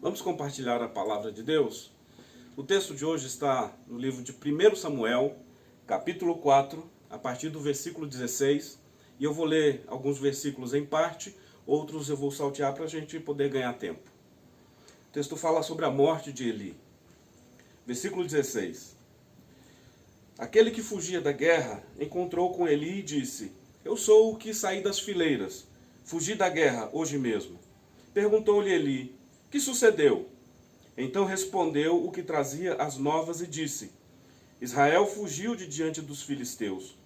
Vamos compartilhar a palavra de Deus? O texto de hoje está no livro de 1 Samuel, capítulo 4, a partir do versículo 16. E eu vou ler alguns versículos em parte, outros eu vou saltear para a gente poder ganhar tempo. O texto fala sobre a morte de Eli. Versículo 16. Aquele que fugia da guerra encontrou com Eli e disse: Eu sou o que saí das fileiras, fugi da guerra hoje mesmo. Perguntou-lhe Eli: Que sucedeu? Então respondeu o que trazia as novas e disse: Israel fugiu de diante dos filisteus.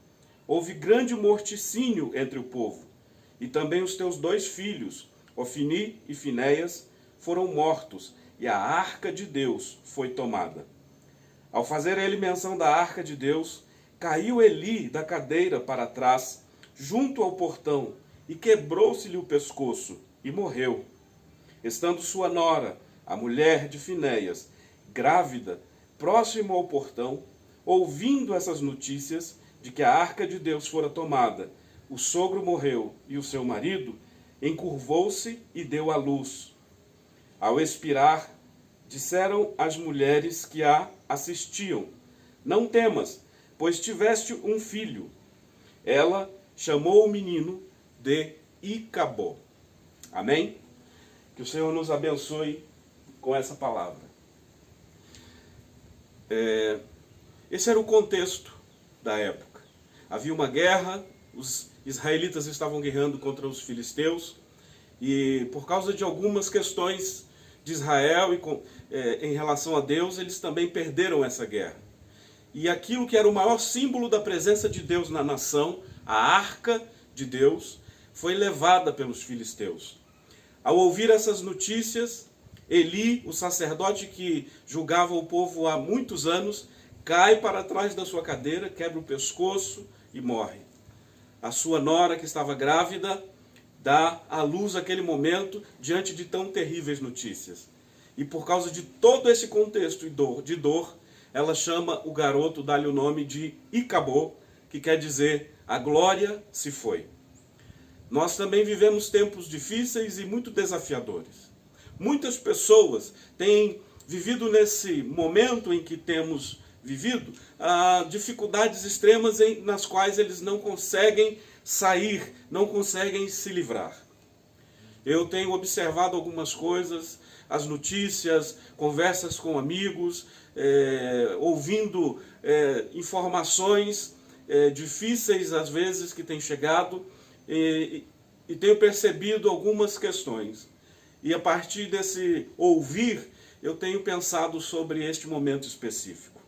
Houve grande morticínio entre o povo, e também os teus 2 filhos, Ofni e Finéias, foram mortos, e a arca de Deus foi tomada. Ao fazer ele menção da arca de Deus, caiu Eli da cadeira para trás, junto ao portão, e quebrou-se-lhe o pescoço, e morreu. Estando sua nora, a mulher de Finéias, grávida, próximo ao portão, ouvindo essas notícias de que a arca de Deus fora tomada, o sogro morreu e o seu marido, encurvou-se e deu à luz. Ao expirar, disseram as mulheres que a assistiam: Não temas, pois tiveste um filho. Ela chamou o menino de Icabod. Amém? Que o Senhor nos abençoe com essa palavra. Esse era o contexto da época. Havia uma guerra, os israelitas estavam guerreando contra os filisteus, e por causa de algumas questões de Israel em relação a Deus, eles também perderam essa guerra. E aquilo que era o maior símbolo da presença de Deus na nação, a arca de Deus, foi levada pelos filisteus. Ao ouvir essas notícias, Eli, o sacerdote que julgava o povo há muitos anos, cai para trás da sua cadeira, quebra o pescoço e morre. A sua nora, que estava grávida, dá à luz aquele momento diante de tão terríveis notícias. E por causa de todo esse contexto de dor, ela chama o garoto, dá-lhe o nome de Icabod, que quer dizer a glória se foi. Nós também vivemos tempos difíceis e muito desafiadores. Muitas pessoas têm vivido nesse momento em que temos vivido dificuldades extremas nas quais eles não conseguem sair, não conseguem se livrar. Eu tenho observado algumas coisas, as notícias, conversas com amigos, ouvindo informações difíceis às vezes que têm chegado, e tenho percebido algumas questões. E a partir desse ouvir, eu tenho pensado sobre este momento específico.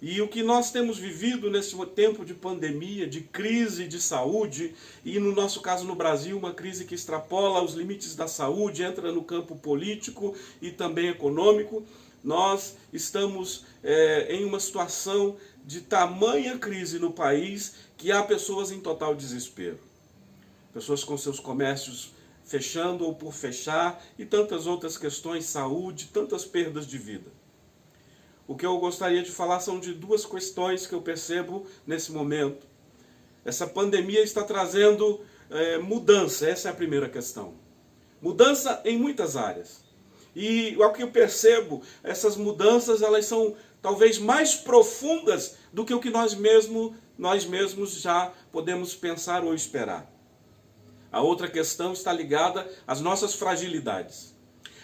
E o que nós temos vivido nesse tempo de pandemia, de crise de saúde, e no nosso caso no Brasil, uma crise que extrapola os limites da saúde, entra no campo político e também econômico, nós estamos em uma situação de tamanha crise no país que há pessoas em total desespero. Pessoas com seus comércios fechando ou por fechar, e tantas outras questões, saúde, tantas perdas de vida. O que eu gostaria de falar são de 2 questões que eu percebo nesse momento. Essa pandemia está trazendo mudança, essa é a primeira questão. Mudança em muitas áreas. E ao que eu percebo, essas mudanças elas são talvez mais profundas do que o que nós mesmos já podemos pensar ou esperar. A outra questão está ligada às nossas fragilidades.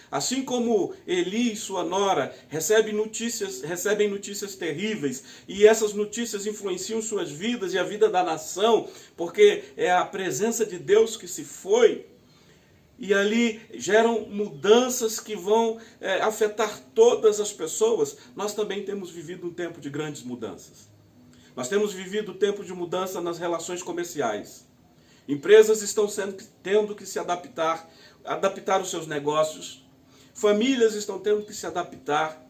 Assim como Eli e sua nora recebem notícias terríveis, e essas notícias influenciam suas vidas e a vida da nação, porque é a presença de Deus que se foi, e ali geram mudanças que vão afetar todas as pessoas. Nós também temos vivido um tempo de grandes mudanças. Nós temos vivido um tempo de mudança nas relações comerciais. Empresas estão tendo que se adaptar os seus negócios. Famílias estão tendo que se adaptar.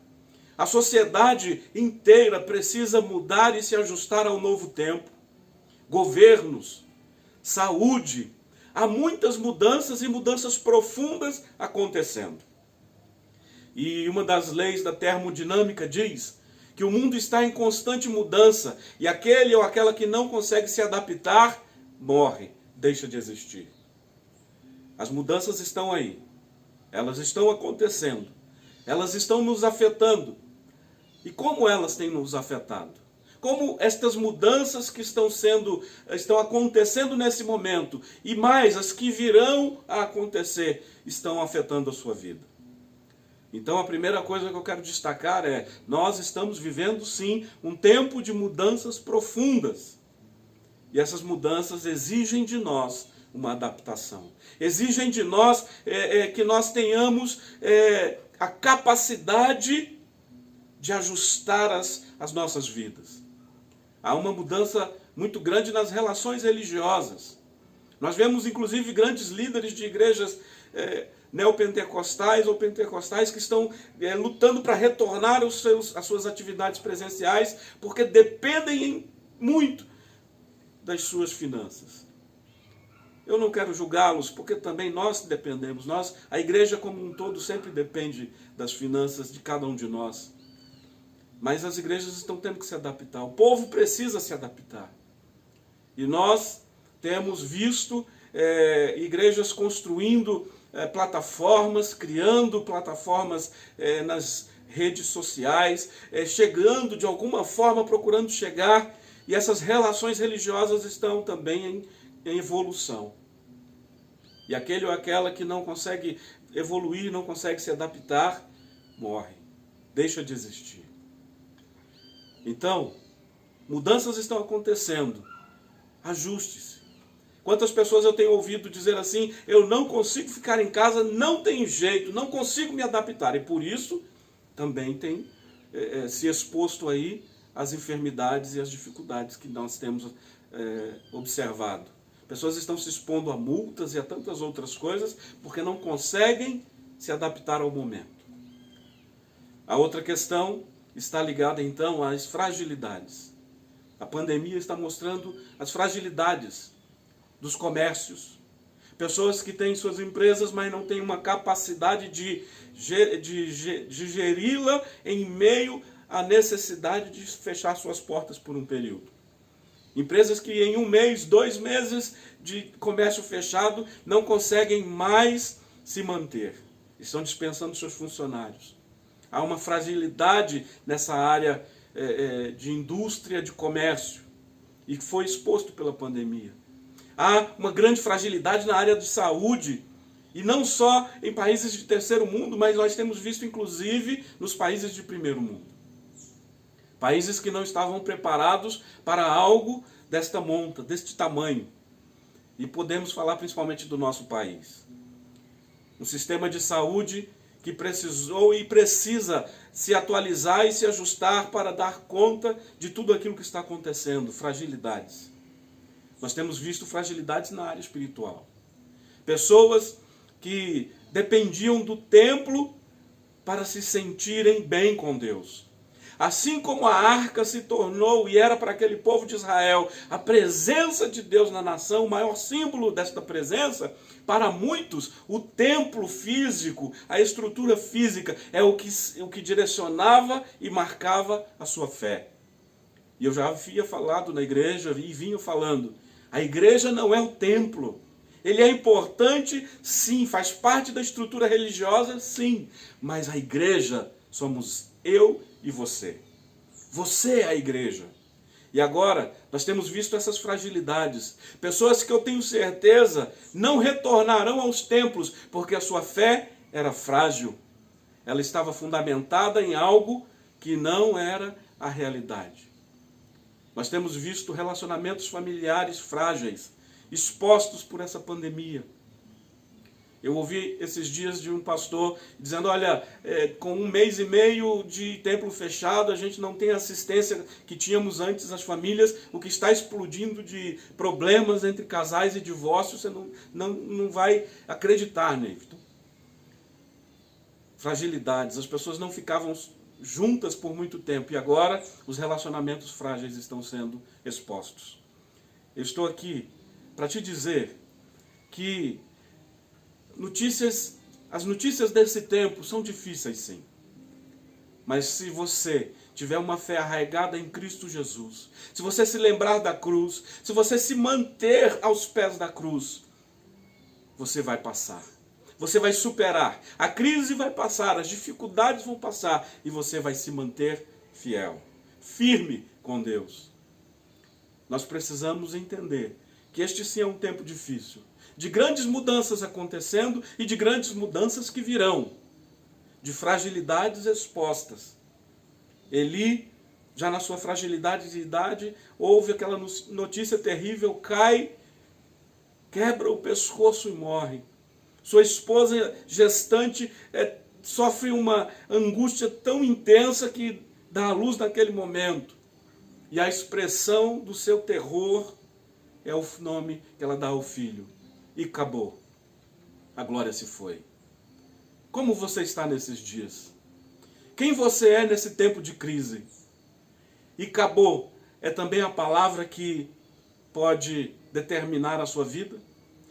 A sociedade inteira precisa mudar e se ajustar ao novo tempo. Governos, saúde, há muitas mudanças e mudanças profundas acontecendo. E uma das leis da termodinâmica diz que o mundo está em constante mudança e aquele ou aquela que não consegue se adaptar morre, deixa de existir. As mudanças estão aí. Elas estão acontecendo. Elas estão nos afetando. E como elas têm nos afetado? Como estas mudanças que estão acontecendo nesse momento, e mais as que virão a acontecer, estão afetando a sua vida? Então a primeira coisa que eu quero destacar é: nós estamos vivendo sim um tempo de mudanças profundas. E essas mudanças exigem de nós uma adaptação. Exigem de nós que nós tenhamos a capacidade de ajustar as nossas vidas. Há uma mudança muito grande nas relações religiosas. Nós vemos inclusive grandes líderes de igrejas neopentecostais ou pentecostais que estão lutando para retornar às suas atividades presenciais, porque dependem muito das suas finanças. Eu não quero julgá-los, porque também nós dependemos. A igreja como um todo sempre depende das finanças de cada um de nós. Mas as igrejas estão tendo que se adaptar. O povo precisa se adaptar. E nós temos visto igrejas construindo plataformas, criando plataformas nas redes sociais, chegando de alguma forma, procurando chegar. E essas relações religiosas estão também em evolução. E aquele ou aquela que não consegue evoluir, não consegue se adaptar, morre, deixa de existir. Então, mudanças estão acontecendo. Ajuste-se. Quantas pessoas eu tenho ouvido dizer assim: eu não consigo ficar em casa, não tem jeito, não consigo me adaptar. E por isso também tem se exposto aí às enfermidades e às dificuldades que nós temos observado. Pessoas estão se expondo a multas e a tantas outras coisas porque não conseguem se adaptar ao momento. A outra questão está ligada então às fragilidades. A pandemia está mostrando as fragilidades dos comércios. Pessoas que têm suas empresas, mas não têm uma capacidade de geri-la em meio à necessidade de fechar suas portas por um período. Empresas que em 1 mês, 2 meses de comércio fechado não conseguem mais se manter. Estão dispensando seus funcionários. Há uma fragilidade nessa área de indústria, de comércio, e que foi exposto pela pandemia. Há uma grande fragilidade na área de saúde, e não só em países de terceiro mundo, mas nós temos visto inclusive nos países de primeiro mundo. Países que não estavam preparados para algo desta monta, deste tamanho. E podemos falar principalmente do nosso país. Um sistema de saúde que precisou e precisa se atualizar e se ajustar para dar conta de tudo aquilo que está acontecendo, fragilidades. Nós temos visto fragilidades na área espiritual. Pessoas que dependiam do templo para se sentirem bem com Deus. Assim como a arca se tornou e era para aquele povo de Israel a presença de Deus na nação, o maior símbolo desta presença, para muitos o templo físico, a estrutura física é o que direcionava e marcava a sua fé. E eu já havia falado na igreja e vinha falando, a igreja não é o templo. Ele é importante, sim, faz parte da estrutura religiosa, sim, mas a igreja somos eu e você. Você é a igreja. E agora, nós temos visto essas fragilidades. Pessoas que eu tenho certeza não retornarão aos templos, porque a sua fé era frágil. Ela estava fundamentada em algo que não era a realidade. Nós temos visto relacionamentos familiares frágeis, expostos por essa pandemia. Eu ouvi esses dias de um pastor dizendo, olha, com 1 mês e meio de templo fechado, a gente não tem a assistência que tínhamos antes às famílias, o que está explodindo de problemas entre casais e divórcios, você não vai acreditar, Neivton. Fragilidades, as pessoas não ficavam juntas por muito tempo e agora os relacionamentos frágeis estão sendo expostos. Eu estou aqui para te dizer que as notícias desse tempo são difíceis, sim. Mas se você tiver uma fé arraigada em Cristo Jesus, se você se lembrar da cruz, se você se manter aos pés da cruz, você vai passar. Você vai superar. A crise vai passar, as dificuldades vão passar e você vai se manter fiel, firme com Deus. Nós precisamos entender que este sim é um tempo difícil, de grandes mudanças acontecendo e de grandes mudanças que virão, de fragilidades expostas. Eli, já na sua fragilidade de idade, ouve aquela notícia terrível, cai, quebra o pescoço e morre. Sua esposa gestante sofre uma angústia tão intensa que dá à luz naquele momento. E a expressão do seu terror é o nome que ela dá ao filho. E acabou. A glória se foi. Como você está nesses dias? Quem você é nesse tempo de crise? E acabou é também a palavra que pode determinar a sua vida?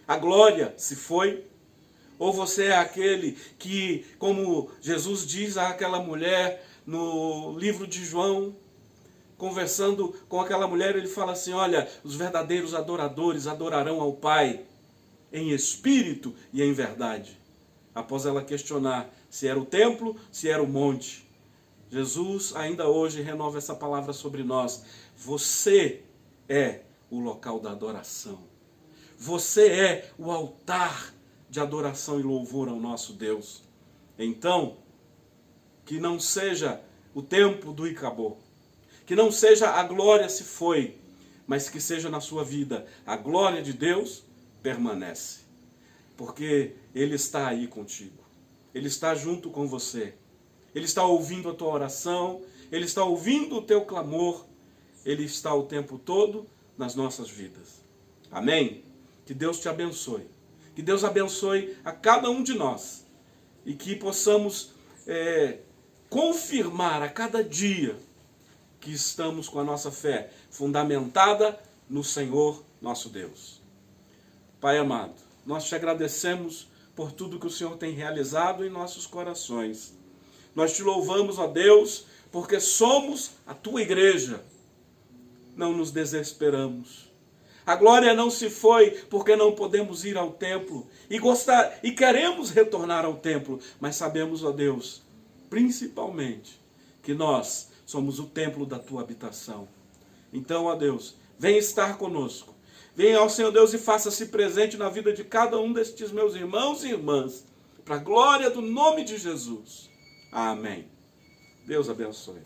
A glória se foi? Ou você é aquele que, como Jesus diz àquela mulher no livro de João, conversando com aquela mulher, ele fala assim, olha, os verdadeiros adoradores adorarão ao Pai em espírito e em verdade. Após ela questionar se era o templo, se era o monte. Jesus ainda hoje renova essa palavra sobre nós. Você é o local da adoração. Você é o altar de adoração e louvor ao nosso Deus. Então, que não seja o tempo do e acabou. Que não seja a glória se foi, mas que seja na sua vida a glória de Deus permanece. Porque Ele está aí contigo. Ele está junto com você. Ele está ouvindo a tua oração. Ele está ouvindo o teu clamor. Ele está o tempo todo nas nossas vidas. Amém? Que Deus te abençoe. Que Deus abençoe a cada um de nós. E que possamos confirmar a cada dia que estamos com a nossa fé fundamentada no Senhor nosso Deus. Pai amado, nós te agradecemos por tudo que o Senhor tem realizado em nossos corações. Nós te louvamos, ó Deus, porque somos a tua igreja. Não nos desesperamos. A glória não se foi porque não podemos ir ao templo e queremos retornar ao templo, mas sabemos, ó Deus, principalmente que nós somos o templo da tua habitação. Então, ó Deus, vem estar conosco. Venha ao Senhor Deus e faça-se presente na vida de cada um destes meus irmãos e irmãs, para a glória do nome de Jesus. Amém. Deus abençoe.